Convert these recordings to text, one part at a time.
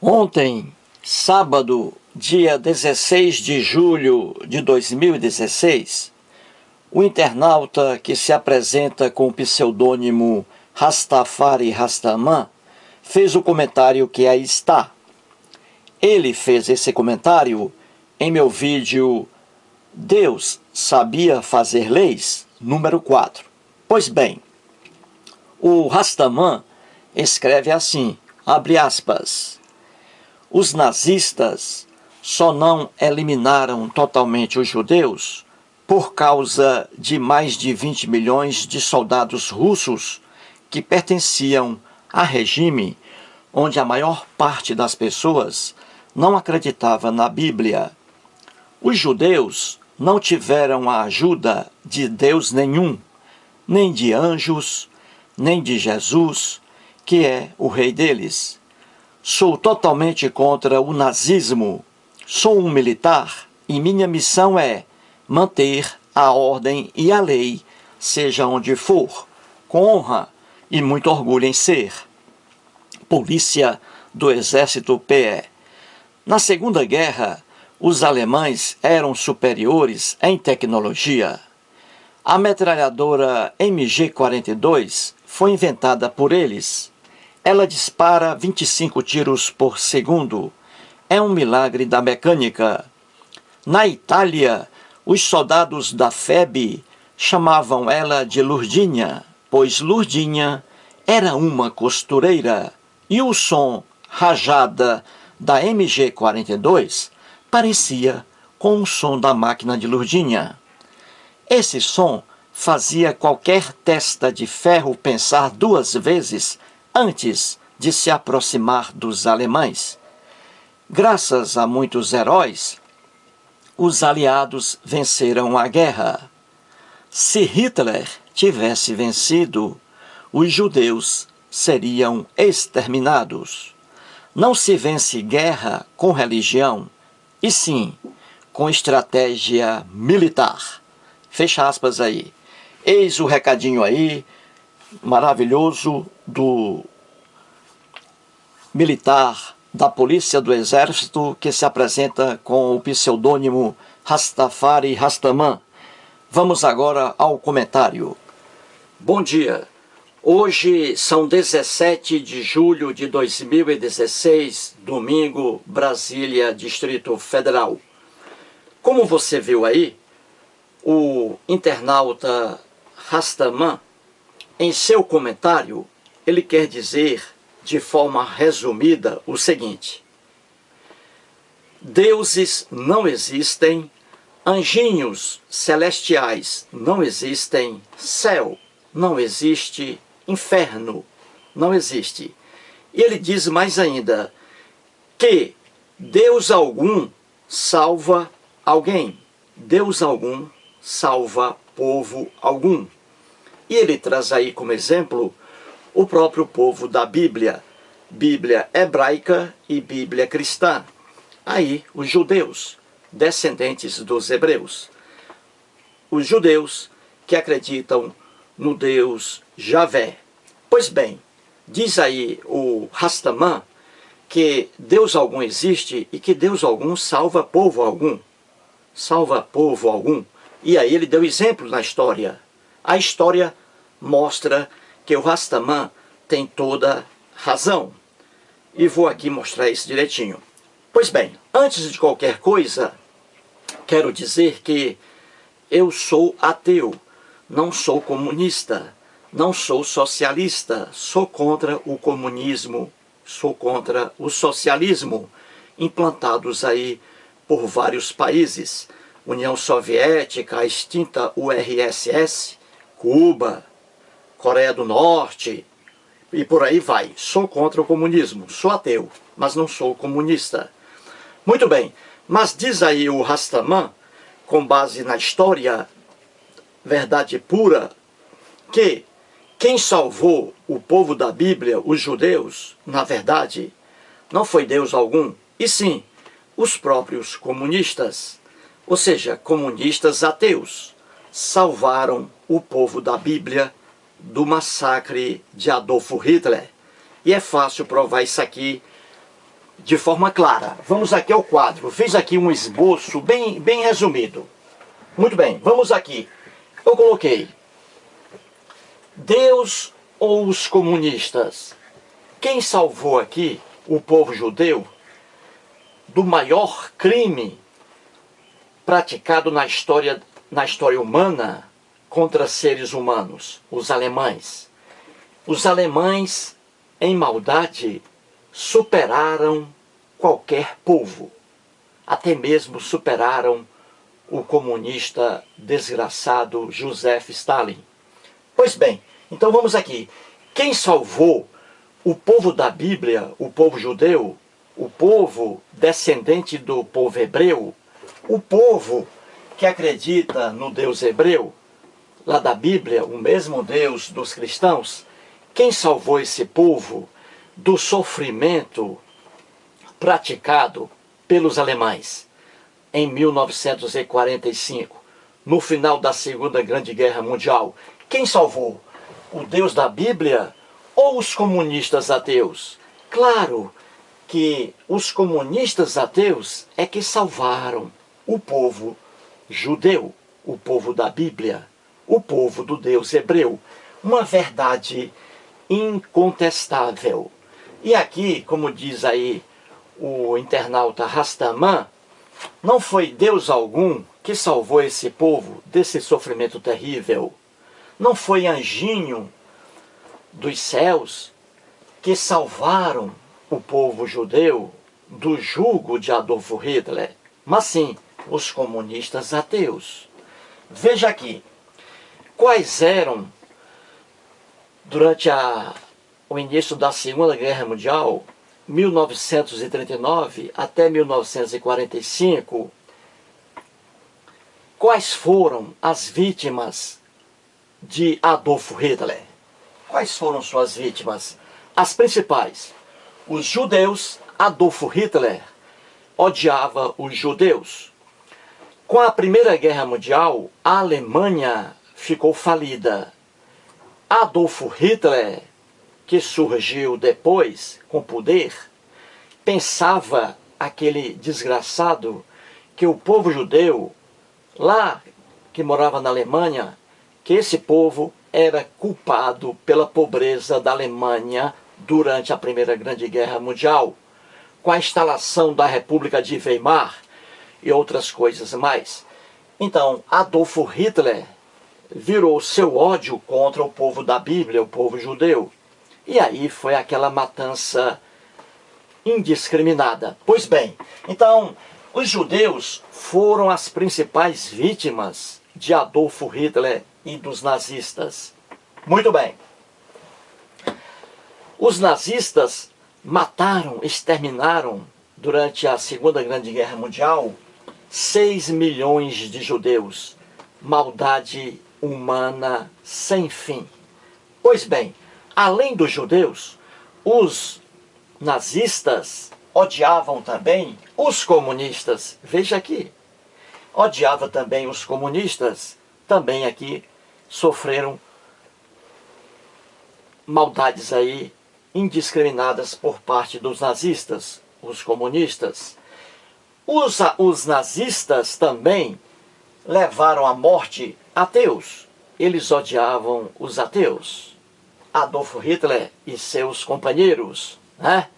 Ontem, sábado, dia 16 de julho de 2016, o internauta que se apresenta com o pseudônimo Rastafari Rastaman fez o comentário que aí está. Ele fez esse comentário em meu vídeo Deus sabia fazer leis, número 4. Pois bem, o Rastaman escreve assim, abre aspas, os nazistas só não eliminaram totalmente os judeus por causa de mais de 20 milhões de soldados russos que pertenciam a regime onde a maior parte das pessoas não acreditava na Bíblia. Os judeus não tiveram a ajuda de Deus nenhum, nem de anjos, nem de Jesus, que é o rei deles. Sou totalmente contra o nazismo. Sou um militar e minha missão é manter a ordem e a lei, seja onde for, com honra e muito orgulho em ser. Polícia do Exército PE. Na Segunda Guerra, os alemães eram superiores em tecnologia. A metralhadora MG-42 foi inventada por eles. Ela dispara 25 tiros por segundo. É um milagre da mecânica. Na Itália, os soldados da FEB chamavam ela de Lurdinha, pois Lurdinha era uma costureira. E o som rajada da MG-42 parecia com o som da máquina de Lurdinha. Esse som fazia qualquer testa de ferro pensar 2 vezes antes de se aproximar dos alemães. Graças a muitos heróis, os aliados venceram a guerra. Se Hitler tivesse vencido, os judeus seriam exterminados. Não se vence guerra com religião, e sim com estratégia militar. Fecha aspas aí. Eis o recadinho aí, maravilhoso, do militar da Polícia do Exército que se apresenta com o pseudônimo Rastafari Rastaman. Vamos agora ao comentário. Bom dia. Hoje são 17 de julho de 2016, domingo, Brasília, Distrito Federal. Como você viu aí, o internauta Rastaman, em seu comentário, ele quer dizer de forma resumida o seguinte: deuses não existem, anjinhos celestiais não existem, céu não existe, inferno não existe. E ele diz mais ainda que Deus algum salva alguém, Deus algum salva povo algum. E ele traz aí como exemplo o próprio povo da Bíblia, Bíblia hebraica e Bíblia cristã. Aí os judeus, descendentes dos hebreus. Os judeus que acreditam no Deus Javé. Pois bem, diz aí o Rastaman que Deus algum existe e que Deus algum salva povo algum. Salva povo algum. E aí ele deu exemplo na história. A história mostra que o Rastaman tem toda razão. E vou aqui mostrar isso direitinho. Pois bem, antes de qualquer coisa, quero dizer que eu sou ateu, não sou comunista, não sou socialista, sou contra o comunismo, sou contra o socialismo, implantados aí por vários países. União Soviética, a extinta URSS, Cuba, Coreia do Norte, e por aí vai. Sou contra o comunismo, sou ateu, mas não sou comunista. Muito bem, mas diz aí o Rastaman, com base na história, verdade pura, que quem salvou o povo da Bíblia, os judeus, na verdade, não foi Deus algum, e sim os próprios comunistas, ou seja, comunistas ateus, salvaram o povo da Bíblia do massacre de Adolf Hitler. E é fácil provar isso aqui de forma clara. Vamos aqui ao quadro. Fiz aqui um esboço bem resumido. Muito bem, vamos aqui. Eu coloquei Deus ou os comunistas? Quem salvou aqui o povo judeu do maior crime praticado na história humana contra seres humanos? Os alemães. Os alemães, em maldade, superaram qualquer povo. Até mesmo superaram o comunista desgraçado Joseph Stalin. Pois bem, então vamos aqui. Quem salvou o povo da Bíblia, o povo judeu, o povo descendente do povo hebreu, o povo que acredita no Deus hebreu, lá da Bíblia, o mesmo Deus dos cristãos, quem salvou esse povo do sofrimento praticado pelos alemães em 1945, no final da Segunda Grande Guerra Mundial? Quem salvou? O Deus da Bíblia ou os comunistas ateus? Claro que os comunistas ateus é que salvaram o povo judeu, o povo da Bíblia, o povo do Deus hebreu. Uma verdade incontestável. E aqui, como diz aí o internauta Rastaman, não foi Deus algum que salvou esse povo desse sofrimento terrível. Não foi anjinho dos céus que salvaram o povo judeu do jugo de Adolf Hitler, mas sim os comunistas ateus. Veja aqui, quais eram, durante o início da Segunda Guerra Mundial, 1939 até 1945, quais foram as vítimas de Adolf Hitler? Quais foram suas vítimas? As principais. Os judeus. Adolf Hitler odiava os judeus. Com a Primeira Guerra Mundial, a Alemanha ficou falida. Adolf Hitler, que surgiu depois com poder, pensava, aquele desgraçado, que o povo judeu, lá que morava na Alemanha, que esse povo era culpado pela pobreza da Alemanha durante a Primeira Grande Guerra Mundial, com a instalação da República de Weimar e outras coisas mais. Então, Adolf Hitler virou seu ódio contra o povo da Bíblia, o povo judeu. E aí foi aquela matança indiscriminada. Pois bem, então, os judeus foram as principais vítimas de Adolf Hitler e dos nazistas. Muito bem. Os nazistas mataram, exterminaram, durante a Segunda Grande Guerra Mundial, 6 milhões de judeus. Maldade humana sem fim. Pois bem, além dos judeus, os nazistas odiavam também os comunistas. Veja aqui. Odiava também os comunistas. Também aqui sofreram maldades aí indiscriminadas por parte dos nazistas, os comunistas. Os nazistas também levaram à morte ateus. Eles odiavam os ateus. Adolf Hitler e seus companheiros, né?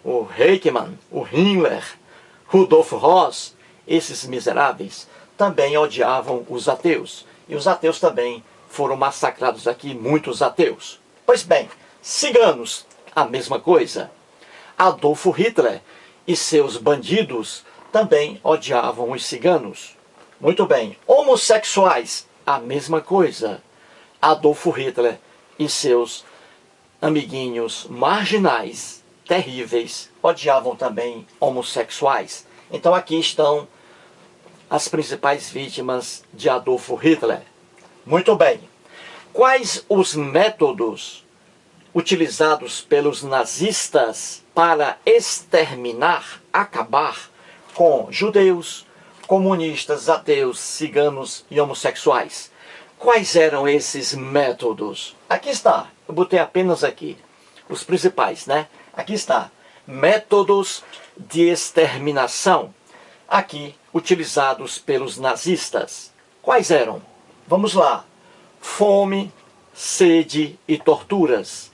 O Eichmann, o Himmler, Rudolf Höss, esses miseráveis, também odiavam os ateus. E os ateus também foram massacrados aqui, muitos ateus. Pois bem, ciganos, a mesma coisa. Adolf Hitler e seus bandidos também odiavam os ciganos. Muito bem, homossexuais, a mesma coisa. Adolf Hitler e seus amiguinhos marginais, terríveis, odiavam também homossexuais. Então aqui estão as principais vítimas de Adolf Hitler. Muito bem. Quais os métodos utilizados pelos nazistas para exterminar, acabar com judeus, comunistas, ateus, ciganos e homossexuais? Quais eram esses métodos? Aqui está, eu botei apenas aqui os principais, né? Aqui está. métodos de exterminação aqui utilizados pelos nazistas. Quais eram? Vamos lá. Fome, sede e torturas.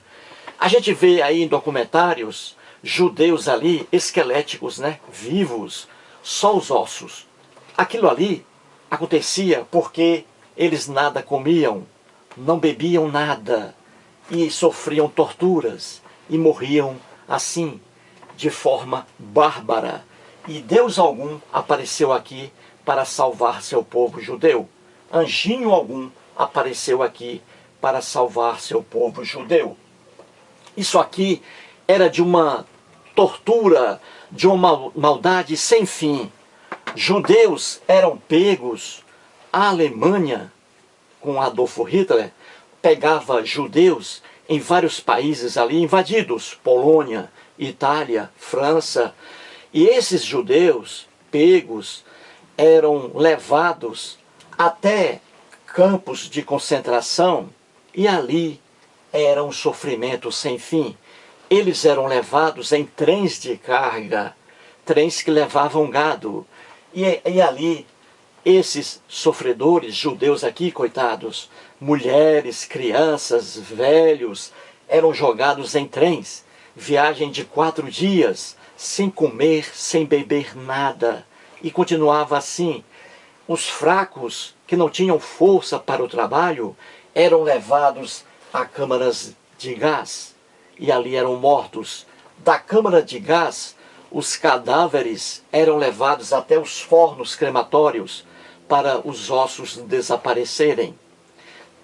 A gente vê aí em documentários judeus ali esqueléticos, né? Vivos, só os ossos. Aquilo ali acontecia porque eles nada comiam, não bebiam nada e sofriam torturas e morriam assim, de forma bárbara. E Deus algum apareceu aqui para salvar seu povo judeu. Anjinho algum apareceu aqui para salvar seu povo judeu. Isso aqui era de uma tortura, de uma maldade sem fim. Judeus eram pegos. A Alemanha, com Adolfo Hitler, pegava judeus em vários países ali invadidos, Polônia, Itália, França. E esses judeus pegos eram levados até campos de concentração e ali era um sofrimento sem fim. Eles eram levados em trens de carga, trens que levavam gado. E ali, esses sofredores judeus aqui, coitados, mulheres, crianças, velhos, eram jogados em trens, viagem de 4 dias, sem comer, sem beber nada. E continuava assim. Os fracos, que não tinham força para o trabalho, eram levados a câmaras de gás e ali eram mortos. Da câmara de gás, os cadáveres eram levados até os fornos crematórios para os ossos desaparecerem.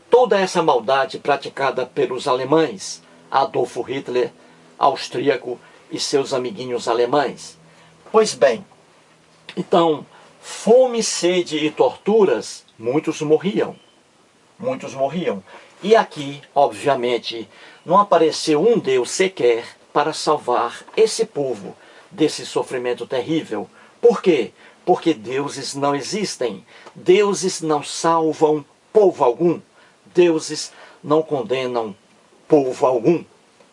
Toda essa maldade praticada pelos alemães, Adolfo Hitler, austríaco e seus amiguinhos alemães. Pois bem, então, fome, sede e torturas, muitos morriam. Muitos morriam. E aqui, obviamente, não apareceu um Deus sequer para salvar esse povo desse sofrimento terrível. Por quê? Porque deuses não existem. Deuses não salvam povo algum. Deuses não condenam povo algum.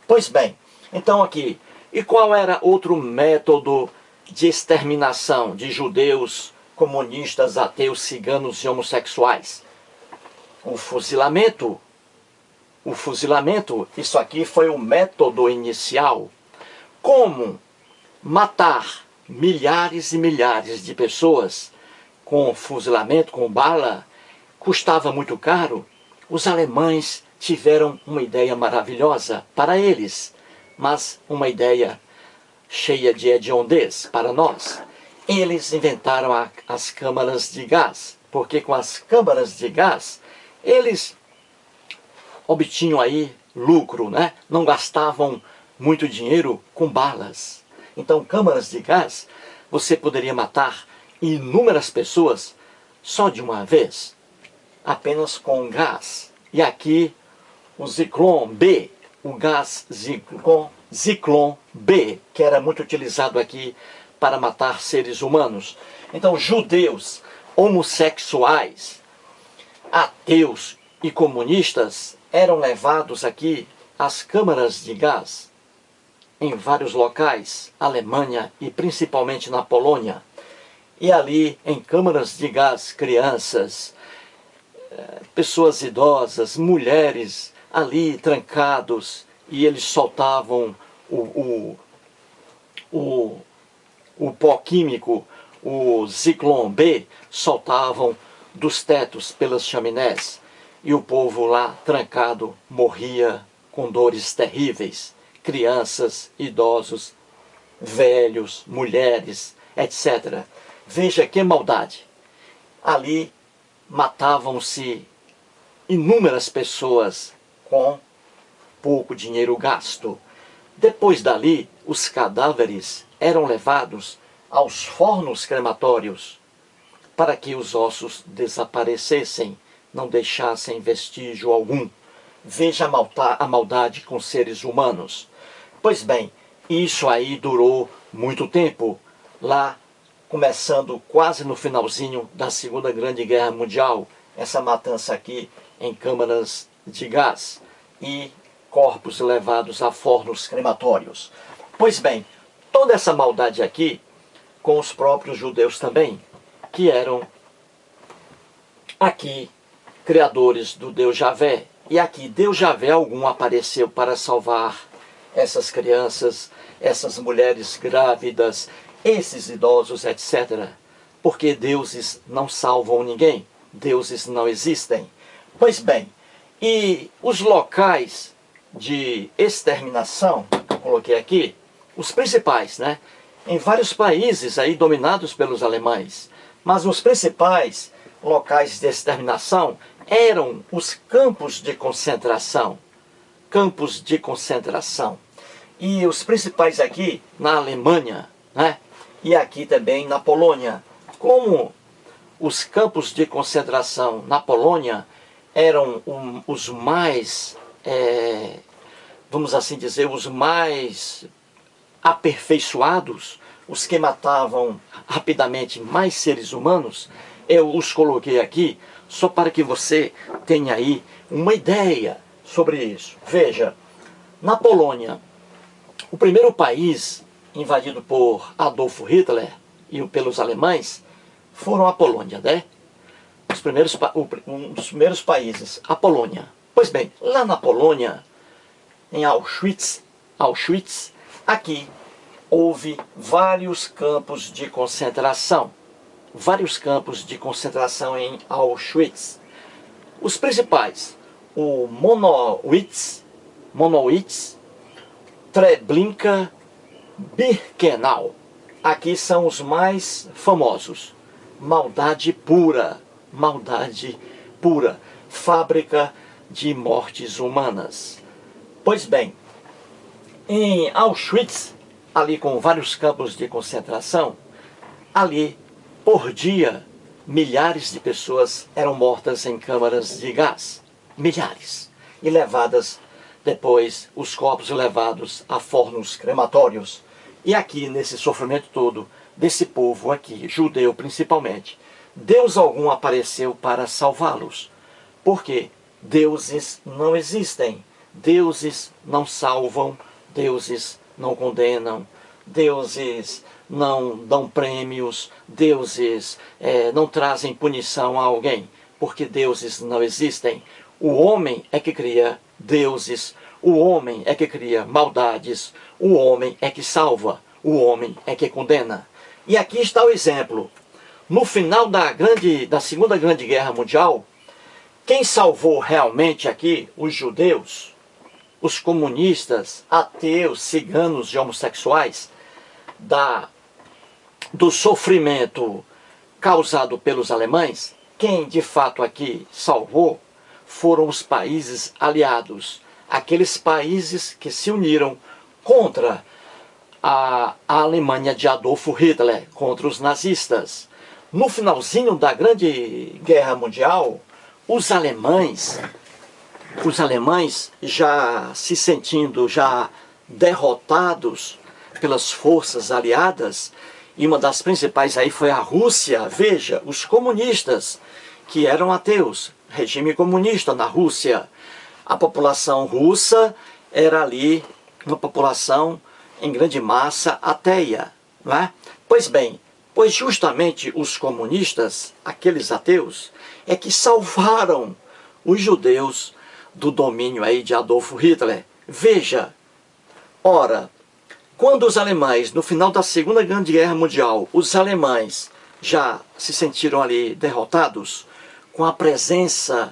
Pois bem, então aqui, e qual era outro método de exterminação de judeus, comunistas, ateus, ciganos e homossexuais? O fuzilamento. O fuzilamento, isso aqui foi o método inicial. Como matar milhares e milhares de pessoas com fuzilamento, com bala, custava muito caro. Os alemães tiveram uma ideia maravilhosa para eles, mas uma ideia cheia de hediondez para nós. Eles inventaram as câmaras de gás, porque com as câmaras de gás, eles obtinham aí lucro, né? Não gastavam muito dinheiro com balas. Então, câmaras de gás, você poderia matar inúmeras pessoas só de uma vez, apenas com gás. E aqui, o Zyklon B, o gás Zyklon B, que era muito utilizado aqui para matar seres humanos. Então, judeus, homossexuais, ateus e comunistas eram levados aqui às câmaras de gás em vários locais, Alemanha e principalmente na Polônia. E ali, em câmaras de gás, crianças, pessoas idosas, mulheres, ali trancados, e eles soltavam o pó químico, o Zyklon B, soltavam dos tetos pelas chaminés. E o povo lá, trancado, morria com dores terríveis. Crianças, idosos, velhos, mulheres, etc. Veja que maldade. Ali matavam-se inúmeras pessoas com pouco dinheiro gasto. Depois dali, os cadáveres eram levados aos fornos crematórios para que os ossos desaparecessem, não deixassem vestígio algum. Veja a maldade com seres humanos. Pois bem, isso aí durou muito tempo, lá começando quase no finalzinho da Segunda Grande Guerra Mundial, essa matança aqui em câmaras de gás e corpos levados a fornos crematórios. Pois bem, toda essa maldade aqui com os próprios judeus também, que eram aqui criadores do Deus Javé. E aqui Deus Javé algum apareceu para salvar essas crianças, essas mulheres grávidas, esses idosos, etc. Porque deuses não salvam ninguém, deuses não existem. Pois bem, e os locais de exterminação, que eu coloquei aqui, os principais, né? Em vários países aí dominados pelos alemães, mas os principais locais de exterminação eram os campos de concentração. Campos de concentração. E os principais aqui na Alemanha, né? E aqui também na Polônia. Como os campos de concentração na Polônia eram os mais, vamos assim dizer, os mais aperfeiçoados, os que matavam rapidamente mais seres humanos, eu os coloquei aqui só para que você tenha aí uma ideia sobre isso. Veja, na Polônia, o primeiro país invadido por Adolf Hitler e pelos alemães foram a Polônia, né? Um dos primeiros países, a Polônia. Pois bem, lá na Polônia, em Auschwitz, aqui houve vários campos de concentração. Vários campos de concentração em Auschwitz. Os principais, o Monowitz, Treblinka, Birkenau. Aqui são os mais famosos. Maldade pura, fábrica de mortes humanas. Pois bem, em Auschwitz, ali com vários campos de concentração, ali, por dia, milhares de pessoas eram mortas em câmaras de gás. Milhares. E levadas, depois, os corpos levados a fornos crematórios. E aqui, nesse sofrimento todo, desse povo aqui, judeu principalmente, Deus algum apareceu para salvá-los. Porque deuses não existem. Deuses não salvam, deuses não condenam, deuses não dão prêmios, deuses não trazem punição a alguém, porque deuses não existem. O homem é que cria deuses, o homem é que cria maldades, o homem é que salva, o homem é que condena. E aqui está o exemplo. No final da Segunda Grande Guerra Mundial, quem salvou realmente aqui os judeus, os comunistas, ateus, ciganos e homossexuais, do sofrimento causado pelos alemães, quem de fato aqui salvou foram os países aliados, aqueles países que se uniram contra a Alemanha de Adolf Hitler, contra os nazistas. No finalzinho da Grande Guerra Mundial, os alemães já se sentindo já derrotados pelas forças aliadas, e uma das principais aí foi a Rússia. Veja, os comunistas, que eram ateus, regime comunista na Rússia. A população russa era ali uma população em grande massa ateia, não é? Pois bem, pois justamente os comunistas, aqueles ateus, é que salvaram os judeus do domínio aí de Adolf Hitler. Veja, ora, quando os alemães, no final da Segunda Grande Guerra Mundial, os alemães já se sentiram ali derrotados, com a presença,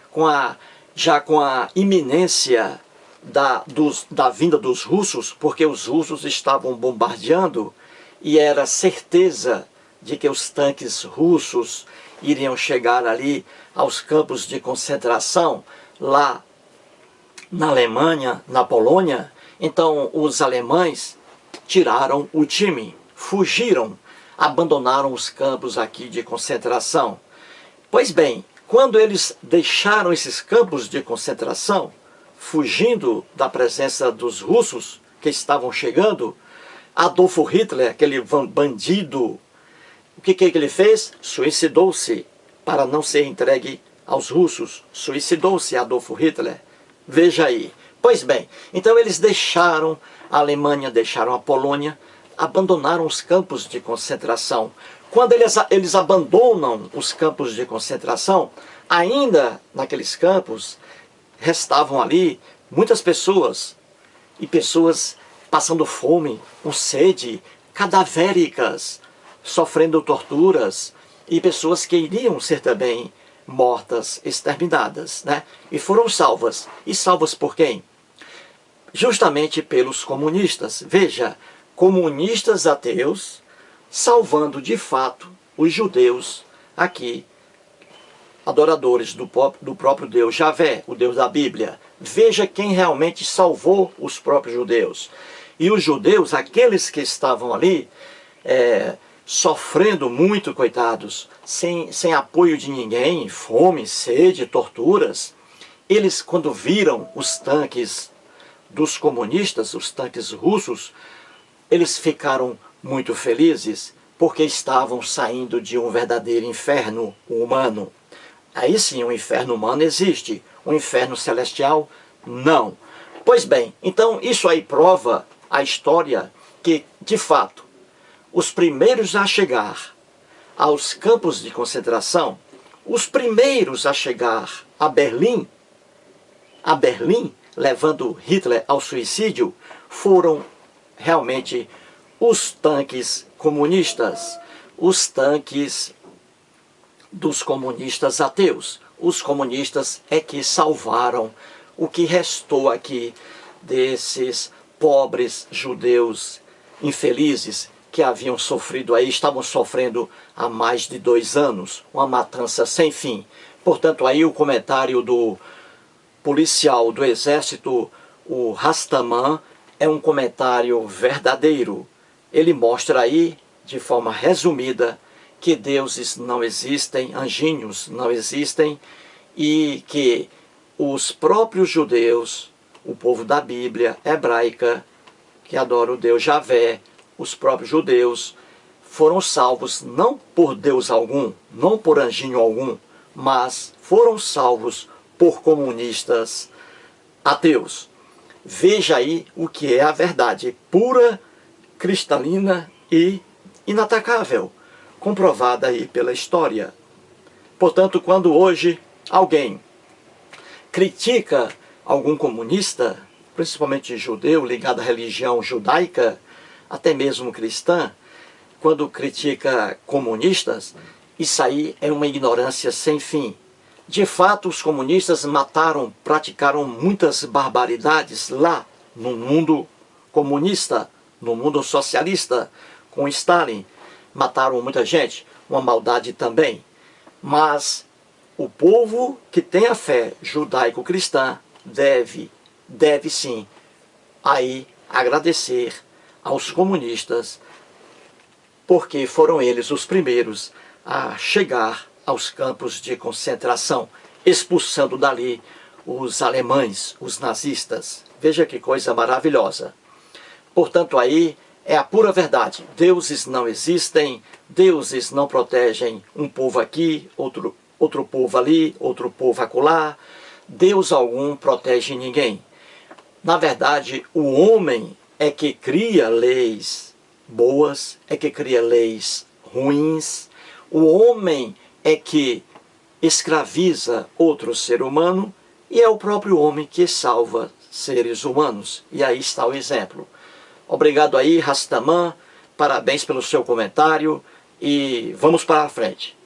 com a iminência da vinda dos russos, porque os russos estavam bombardeando e era certeza de que os tanques russos iriam chegar ali aos campos de concentração, lá na Alemanha, na Polônia. Então os alemães tiraram o time, fugiram, abandonaram os campos aqui de concentração. Pois bem, quando eles deixaram esses campos de concentração, fugindo da presença dos russos que estavam chegando, Adolf Hitler, aquele bandido, o que ele fez? Suicidou-se para não ser entregue aos russos. Suicidou-se Adolf Hitler. Veja aí. Pois bem, então eles deixaram a Alemanha, deixaram a Polônia, abandonaram os campos de concentração. Quando eles abandonam os campos de concentração, ainda naqueles campos restavam ali muitas pessoas, e pessoas passando fome, com sede, cadavéricas, sofrendo torturas, e pessoas que iriam ser também mortas, exterminadas, né? E foram salvas. E salvas por quem? Justamente pelos comunistas. Veja, comunistas ateus salvando de fato os judeus aqui, adoradores do próprio Deus Javé, o Deus da Bíblia. Veja quem realmente salvou os próprios judeus. E os judeus, aqueles que estavam ali, sofrendo muito, coitados, sem apoio de ninguém, fome, sede, torturas, eles, quando viram os tanques dos comunistas, os tanques russos, eles ficaram muito felizes, porque estavam saindo de um verdadeiro inferno humano. Aí sim, o inferno humano existe, o inferno celestial não. Pois bem, então isso aí prova a história que, de fato, os primeiros a chegar aos campos de concentração, os primeiros a chegar a Berlim, levando Hitler ao suicídio, foram realmente os tanques comunistas, os tanques dos comunistas ateus. Os comunistas é que salvaram o que restou aqui desses pobres judeus infelizes que haviam sofrido aí, estavam sofrendo há mais de 2 anos, uma matança sem fim. Portanto, aí o comentário do policial do exército, o Rastaman, é um comentário verdadeiro. Ele mostra aí, de forma resumida, que deuses não existem, anjinhos não existem, e que os próprios judeus, o povo da Bíblia hebraica, que adora o Deus Javé, os próprios judeus, foram salvos não por Deus algum, não por anjinho algum, mas foram salvos por comunistas ateus. Veja aí o que é a verdade pura, cristalina e inatacável, comprovada aí pela história. Portanto, quando hoje alguém critica algum comunista, principalmente judeu, ligado à religião judaica, até mesmo cristã, quando critica comunistas, isso aí é uma ignorância sem fim. De fato, os comunistas mataram, praticaram muitas barbaridades lá no mundo comunista, no mundo socialista, com Stalin. Mataram muita gente, uma maldade também. Mas o povo que tem a fé judaico-cristã deve sim aí agradecer aos comunistas, porque foram eles os primeiros a chegar aos campos de concentração, expulsando dali os alemães, os nazistas. Veja que coisa maravilhosa. Portanto, aí é a pura verdade. Deuses não existem, deuses não protegem um povo aqui, outro povo ali, outro povo acolá. Deus algum protege ninguém. Na verdade, o homem é que cria leis boas, é que cria leis ruins. O homem é que escraviza outro ser humano e é o próprio homem que salva seres humanos. E aí está o exemplo. Obrigado aí, Rastaman, parabéns pelo seu comentário e vamos para a frente.